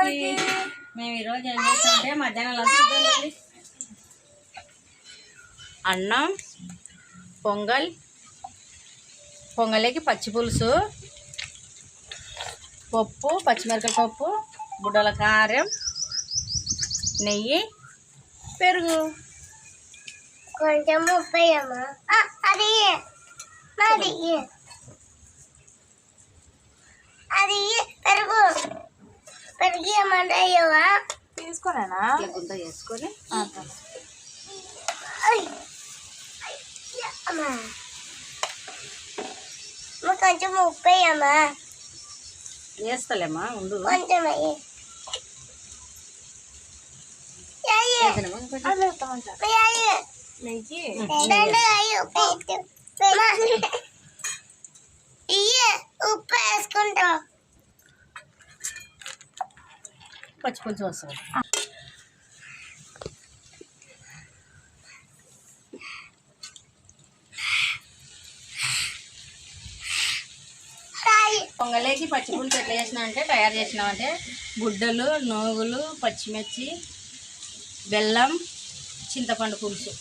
అందరికి మేము ఈరోజు ఏం చేస్తామంటే మధ్యాహ్నం లంచ్ అన్నం పొంగల్కి పచ్చి పులుసు, పప్పు, పచ్చిమిరపకాయ పప్పు, బుడ్డల కారం, నెయ్యి, పెరుగు. కొంచెం ఉప్పు అది అది పెరుగు పెరుగు ఏమంటాయవా తీసుకునేనా గుంత చేసుకొని కొంచెం ఉప్పు వేయమ్మా. వేస్తలేమ్మా ఉండు కొంచెం ఉప్పు వేసుకుంటా. పచ్చి పులుసు వస్తుంది. పొంగలేకి పచ్చి పులుసు ఎట్లా చేసినామంటే తయారు చేసినామంటే గుడ్డలు, నూగులు, పచ్చిమిర్చి, బెల్లం, చింతపండు పులుసు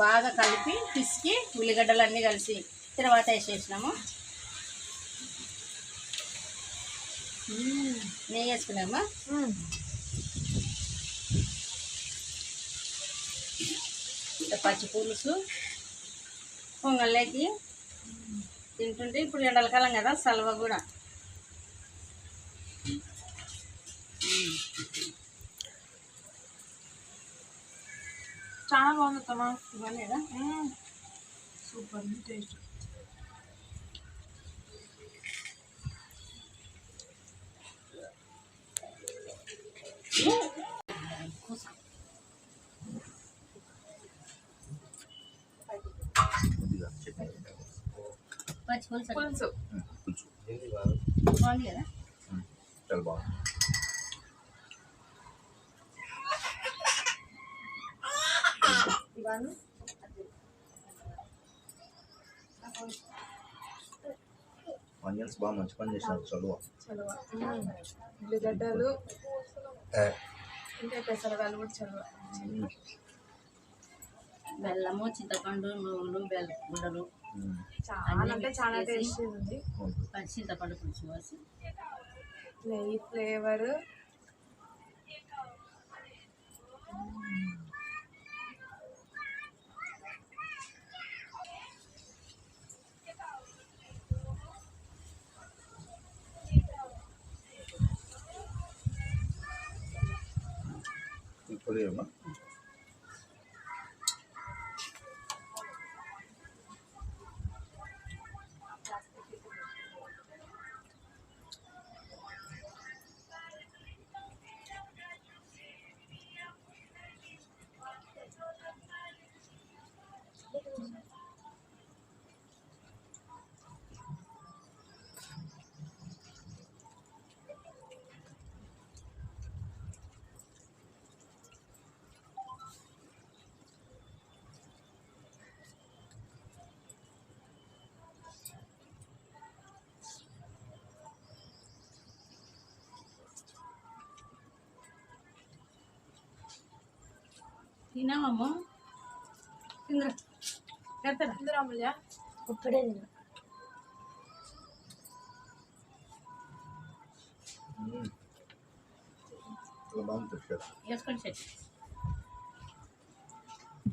బాగా కలిపి పిసికి ఉల్లిగడ్డలు అన్నీ కలిసి తర్వాత వేసేసినాము. నెయ్యి వేసుకున్నామా. పచ్చి పులుసు పొంగల్లోకి తింటుంటే ఇప్పుడు ఎండలకాలం కదా సలవ కూడా చాలా బాగుందమ్మా. బాగాలేదా? Super taste. పచ్చి పులుసు బాగుంది కదా. చాలా బాగుంది. ఆనియన్స్ బాగా మంచి పని చేసినారు. చలువ ఉల్లిగడ్డలు ఇంకా పెసరగాయలు కూడా చలువ. బెల్లము, చింతపండు, నువ్వులు, గుడ్డలు చాలా అంటే చాలా టేస్టీ ఉంది. చింతపండు పులుసు పోసి నెయ్యి ఫ్లేవర్ ఇప్పుడు ఏమన్నా తినామమ్మా. తిందరాముయ్యా ఇప్పుడే బాగుంది. వేసుకొని చెట్టు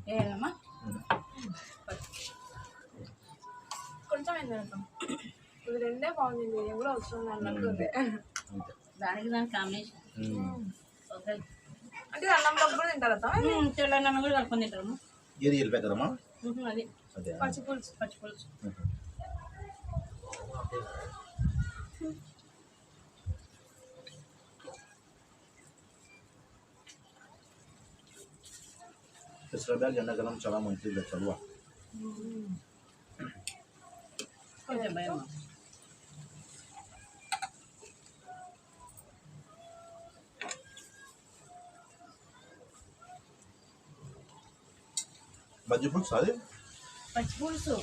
వేయాలమ్మా. కొంచెం ఏం తింటాం. ఇది రెండే బాగుంది. నేను కూడా వస్తుంది అన్నట్టు దానికి కాంబినేషన్ ఓకే. అంటే అన్నంలో కూడా తింటారు కదా. తెల్లన్నం కూడా కలుపుకొని తింటారమ్మా. ఏది వెళ్ళిపోతారమ్మా. అది పచ్చి పులుసు పెసరబ్యాగ్ ఎండాకాలం చాలా మంచిది. చలువ కొంచెం భయం. మజ్జి పులుసు అది పచ్చి పులుసు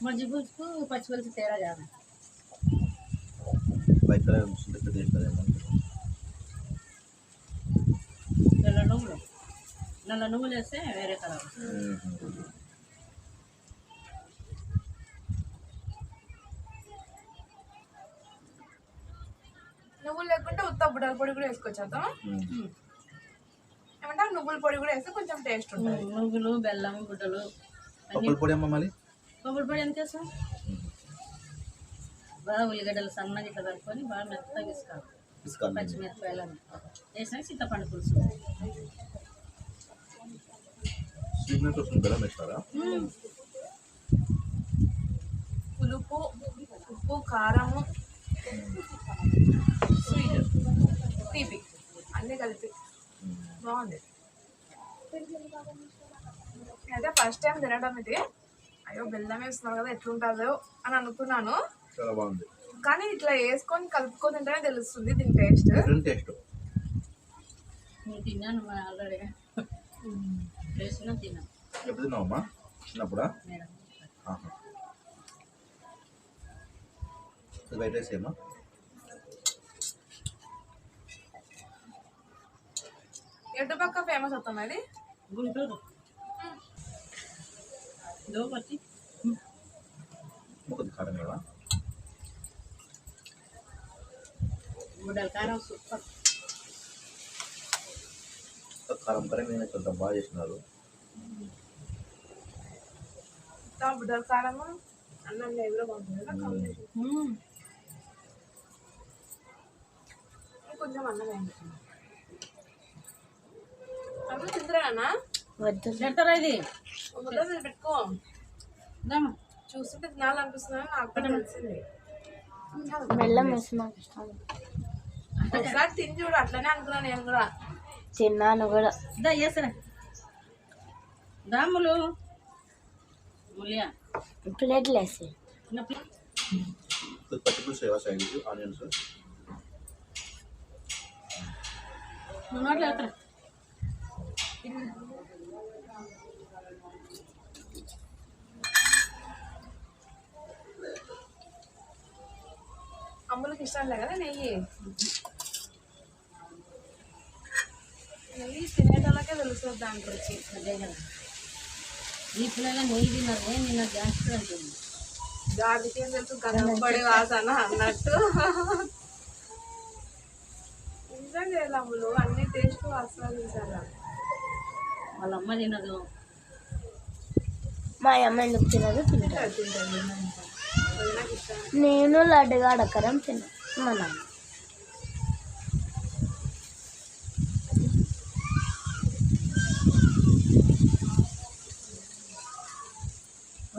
మజ్జి పులుసుకు పచ్చి పులుసు తేడా కాదు. వైట్ కలర్ ఉంటుంది పెద్ద చేస్తారేమో. తెల్ల నువ్వులు, నల్ల నువ్వులు వేస్తే వేరే కలర్. నువ్వులు లేకుంటే ఉత్త బుడ్డల పొడి కూడా వేసుకోవచ్చు. ఏమంటే నువ్వుల పొడి కూడా వేస్తే కొంచెం టేస్ట్ ఉంటుంది. నువ్వులు, బెల్లం, గుడ్డలు, పప్పుల పొడి అమ్మ మళ్ళీ కొబ్బరి పొడి ఎంత వేస్తాం? బాగా ఉల్లిగడ్డలు సన్నగా ఇట్లా కలుపుకొని బాగా మెత్తగా ఇసుకోవాలి. ఇసుకాలి. పచ్చిమిరపకాయలు వేసినాక చింతపండు పులుసు. స్వీట్నెస్ వస్తుంది, బెల్లం వేస్తారా? పులుపు, ఉప్పు, కారము, స్వీట్, తీపి అన్నీ కలిపి బాగుంది. అయితే ఫస్ట్ టైం తినడం ఇది. అయ్యో బెల్లం వేస్తున్నారు కదా ఎట్లుంటుందో అని అనుకున్నాను. చాలా బాగుంది. కానీ ఇట్లా వేసుకొని కలుపుకొని తింటేనే తెలుస్తుంది దీని టేస్ట్. టేస్ట్ నేను తిన్నాను ఆల్రెడీ, వేసినా తిన్నాను. ఎప్పుడు తిన్నావమ్మా? చిన్నప్పుడా? మేడం వైట్ రైస్ ఏమా? ఎటు పక్క ఫేమస్ అవుతుంది అది? గుంటూరు లోపతి కొద్ది కారం కదా? గుడ్డల కారం సూపర్. కారం కరెంట్ నేను కొంత బాగా చేసినారు. బుడ్డల కారము అన్నం కూడా బాగుంటుంది కదా కాంబినేషన్. కొంచెం అన్నం అయింది. అప్పుడు తింటారా? తింటారా ఇది? ముద్ద మీద పెట్టుకో. ఇద్దామా? చూస్తుంటే తినాలనిపిస్తుంది, నాకు కూడా తెలిసింది. బెల్లం వేసి నాకు ఇష్టం. ఒకసారి తిని చూడు, అట్లనే అనుకున్నాను నేను కూడా. తిన్నాను కూడా. ఇదా చేసరా దాములు ములియా ప్లేట్లు వేసి పచ్చి పులుసు ఏవా సైడ్ ఆనియన్స్ నోట్లో వెళ్తారా? అమ్ములకి ఇష్టం లే కదా నెయ్యి. నెయ్యి తినేటోళ్ళకే తెలుస్తుంది దాని గురించి. అదే కదా, ఈ పిల్లల నెయ్యి తిన్నారు, నిన్న గ్యాస్ అంటుంది. దానికి ఏం తెలుసు, గంపడి వాసన అన్నట్టు. నిజం చేయాలి అమ్ములు, అన్ని టేస్ట్ ఆస్వాదించాలి. వాళ్ళ అమ్మ తినదు, మా అమ్మ ఎందుకు తినదు? తింటారు. తింటాను నాకు ఇష్టం. నేను లడ్డుగా అడకరం తిన్నాను. మా నాన్న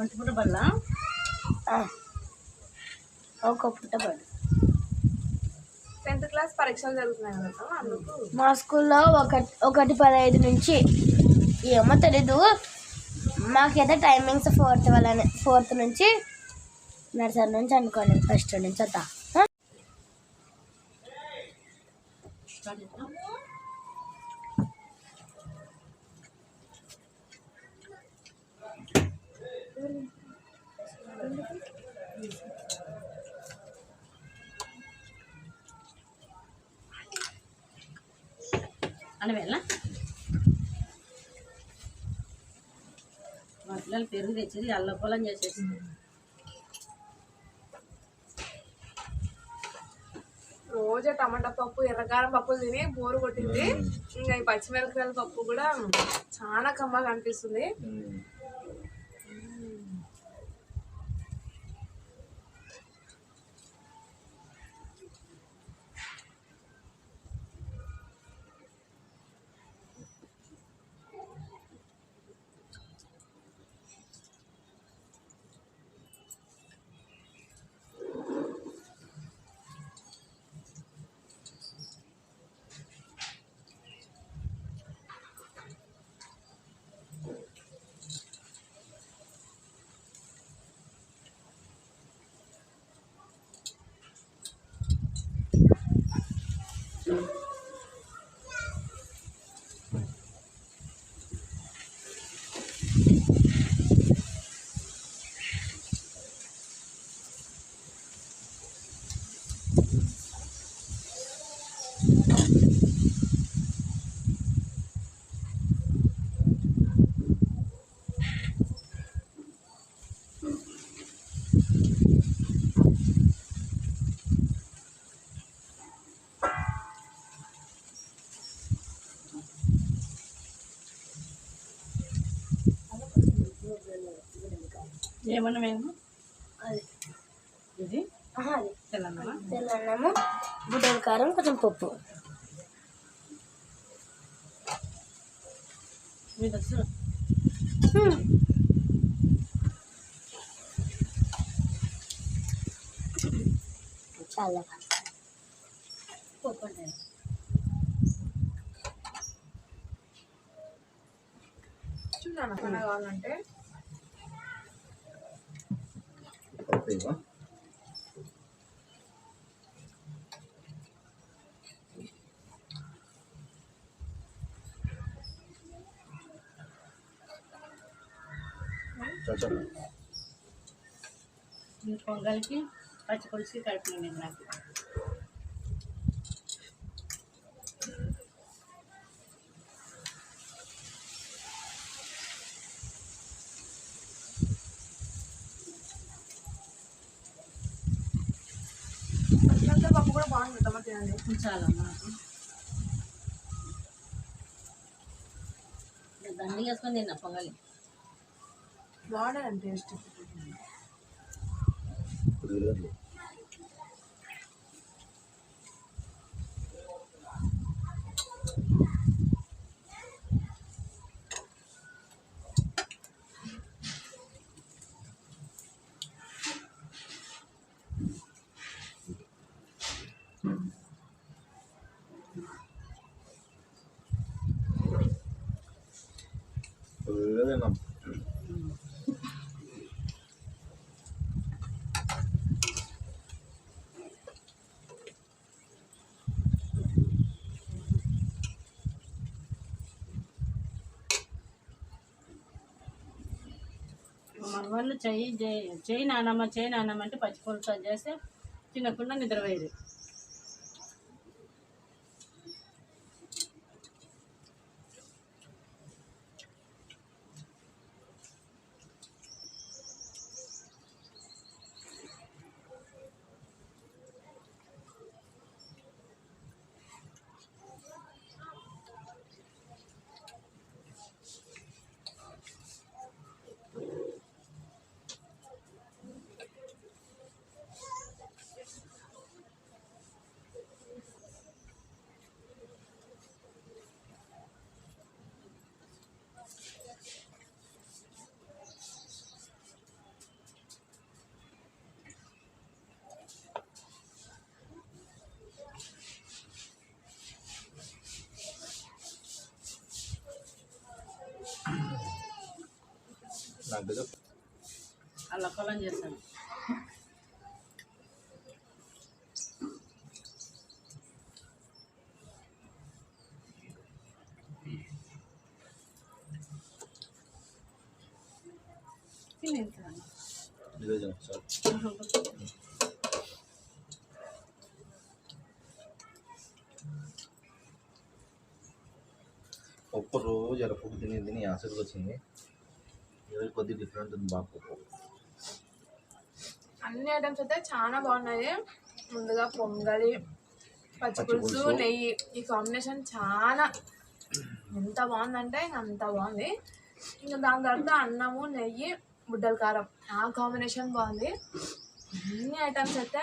ఒంటి పూట బల్ల ఒక పుట్టబడి 10th క్లాస్ పరీక్షలు జరుగుతున్నాయి కదా అందుకు. మా స్కూల్లో 1:15 నుంచి ఏమో తెలీదు. మాకైతే టైమింగ్స్ 4th నుంచి నర్సరీ నుంచి అనుకోండి, ఫస్ట్ నుంచి వద్దా. అని వెళ్ళ మా పిల్లలు పెరుగు తెచ్చేది అల్లపొలం చేసేసి రోజు టమాటా పప్పు, ఎర్రకారం పప్పు తిని బోరు కొట్టింది. ఇంకా ఈ పచ్చిమిరపకాయల పప్పు కూడా చాలా కమ్మగా అనిపిస్తుంది. ఏమన్నా మేము అది ఇది అది తెలంగాణ తెల్లన్నము, బుడ్డల కారం, కొంచెం పప్పు. మీకు వస్తుంది చాలా పప్పు అంటే చూడండి అన్న కావాలంటే పప్పేవా చాలు ఈ పొంగల్కి పచ్చి పులుసుకి కలిపి నాకు పచ్చిమిరపకాయ పప్పు కూడా బాగుంది టమాటా తినండి. చాలా నాకు దండి వేసుకొని తిన్నా పొంగలి బాగుండదండి టేస్ట్. కుదిరిలేదు కుదిరిలేదన్నా మన వాళ్ళు చెయ్యి నానమ్మ అంటే పచ్చి పులుసు అది చేస్తే తినకుండా నిద్రపోయేది. నాకు కదా అలా కొలం చేస్తాను. తినేస్తాను నిజం చాలు పప్పు రోజు అలా పప్పు తిని తిని ఆసరికి వచ్చింది. ఈరోజు కొద్దిగా డిఫరెంట్ ఉంది బాగా పప్పు. అన్ని ఐటమ్స్ అయితే చాలా బాగున్నాయి. ముందుగా పొంగలి, పచ్చిపులుసు, నెయ్యి ఈ కాంబినేషన్ చాలా ఎంత బాగుందంటే అంత బాగుంది. ఇంకా దాని తర్వాత అన్నము, నెయ్యి, బుడ్డల కారం ఆ కాంబినేషన్ బాగుంది. అన్ని ఐటమ్స్ అయితే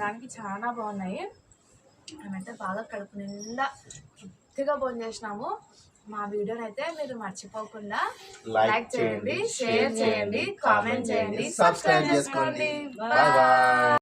దానికి చాలా బాగున్నాయి. మేమైతే బాగా కడుపు నిండా తృప్తిగా భోజనం చేసినాము. మా వీడియోని అయితే మీరు మర్చిపోకుండా లైక్ చేయండి, షేర్ చేయండి, కామెంట్ చేయండి, సబ్స్క్రైబ్ చేసుకోండి. బాయ్.